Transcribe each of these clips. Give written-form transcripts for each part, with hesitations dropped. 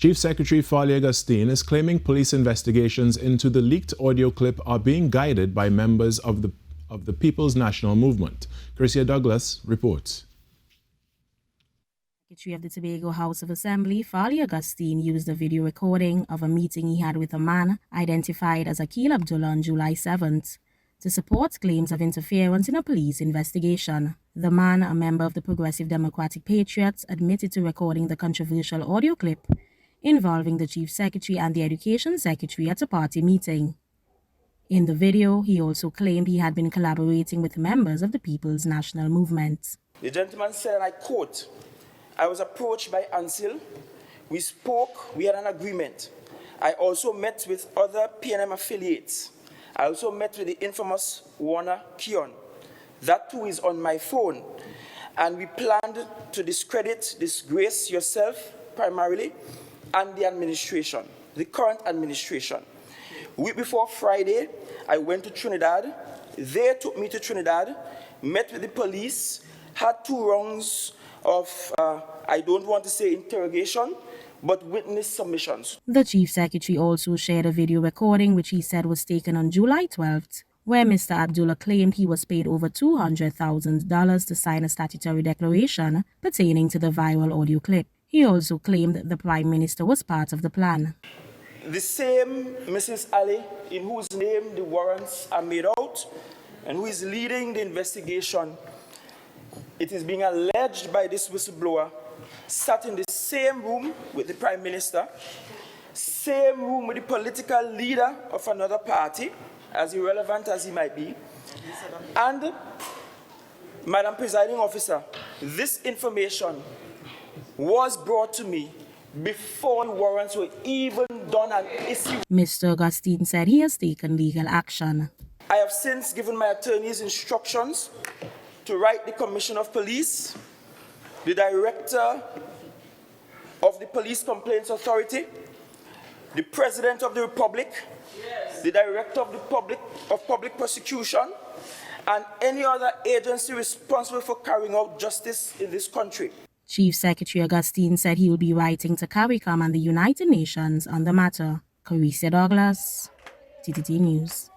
Chief Secretary Farley Augustine is claiming police investigations into the leaked audio clip are being guided by members of the People's National Movement. Chrisia Douglas reports. Secretary of the Tobago House of Assembly, Farley Augustine, used a video recording of a meeting he had with a man identified as Akil Abdullah on July 7th to support claims of interference in a police investigation. The man, a member of the Progressive Democratic Patriots, admitted to recording the controversial audio clip involving the Chief Secretary and the Education Secretary at a party meeting. In the video, he also claimed he had been collaborating with members of the People's National Movement. The gentleman said, and I quote, "I was approached by Ansil. We spoke, we had an agreement. I also met with other PNM affiliates. I also met with the infamous Warner Keon. That too is on my phone. And we planned to discredit, disgrace yourself primarily, and the administration, the current administration. Week before Friday, I went to Trinidad. They took me to Trinidad, met with the police, had 2 rounds of, I don't want to say interrogation, but witness submissions." The Chief Secretary also shared a video recording which he said was taken on July 12th, where Mr. Abdullah claimed he was paid over $200,000 to sign a statutory declaration pertaining to the viral audio clip. He also claimed the Prime Minister was part of the plan. The same Mrs. Ali, in whose name the warrants are made out, and who is leading the investigation, it is being alleged by this whistleblower, sat in the same room with the Prime Minister, same room with the political leader of another party, as irrelevant as he might be. And, Madam Presiding Officer, this information was brought to me before the warrants were even done and issued. Mr. Augustine said he has taken legal action. I have since given my attorneys instructions to write the Commissioner of Police, the Director of the Police Complaints Authority, the President of the Republic, the Director of Public Prosecution, and any other agency responsible for carrying out justice in this country. Chief Secretary Augustine said he will be writing to CARICOM and the United Nations on the matter. Chrisia Douglas, TTT News.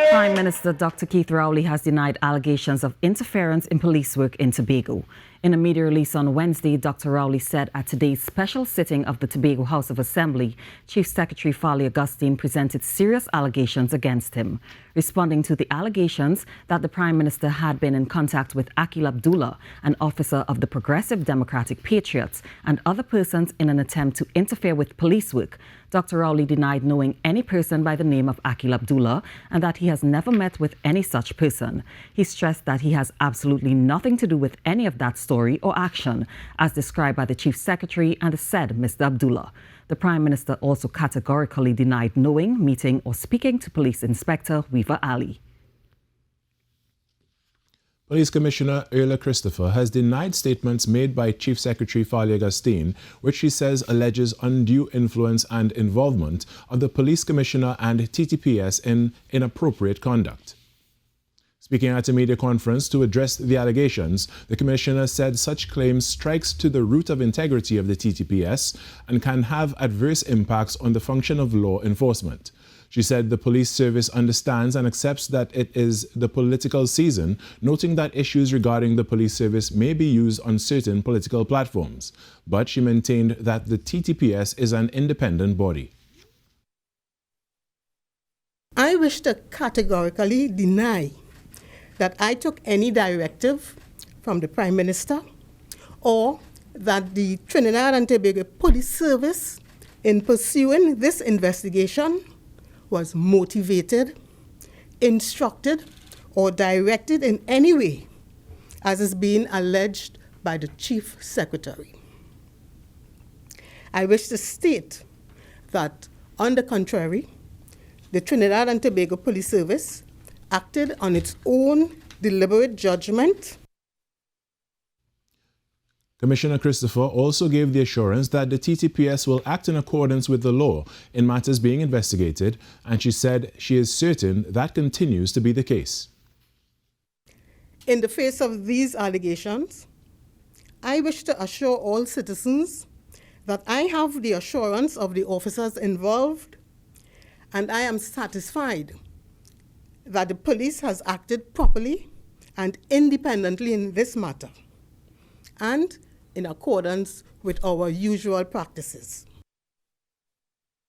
Prime Minister Dr. Keith Rowley has denied allegations of interference in police work in Tobago. In a media release on Wednesday, Dr. Rowley said at today's special sitting of the Tobago House of Assembly, Chief Secretary Farley Augustine presented serious allegations against him. Responding to the allegations that the Prime Minister had been in contact with Akil Abdullah, an officer of the Progressive Democratic Patriots, and other persons in an attempt to interfere with police work, Dr. Rowley denied knowing any person by the name of Akil Abdullah and that he has never met with any such person. He stressed that he has absolutely nothing to do with any of that story or action, as described by the Chief Secretary and the said Mr. Abdullah. The Prime Minister also categorically denied knowing, meeting or speaking to Police Inspector Weaver Ali. Police Commissioner Erla Christopher has denied statements made by Chief Secretary Farley Augustine, which she says alleges undue influence and involvement of the Police Commissioner and TTPS in inappropriate conduct. Speaking at a media conference to address the allegations, the Commissioner said such claims strikes to the root of integrity of the TTPS and can have adverse impacts on the function of law enforcement. She said the police service understands and accepts that it is the political season, noting that issues regarding the police service may be used on certain political platforms. But she maintained that the TTPS is an independent body. I wish to categorically deny that I took any directive from the Prime Minister or that the Trinidad and Tobago Police Service, in pursuing this investigation, was motivated, instructed, or directed in any way, as is being alleged by the Chief Secretary. I wish to state that, on the contrary, the Trinidad and Tobago Police Service acted on its own deliberate judgment. Commissioner Christopher also gave the assurance that the TTPS will act in accordance with the law in matters being investigated, and she said she is certain that continues to be the case. In the face of these allegations, I wish to assure all citizens that I have the assurance of the officers involved, and I am satisfied that the police has acted properly and independently in this matter, and in accordance with our usual practices.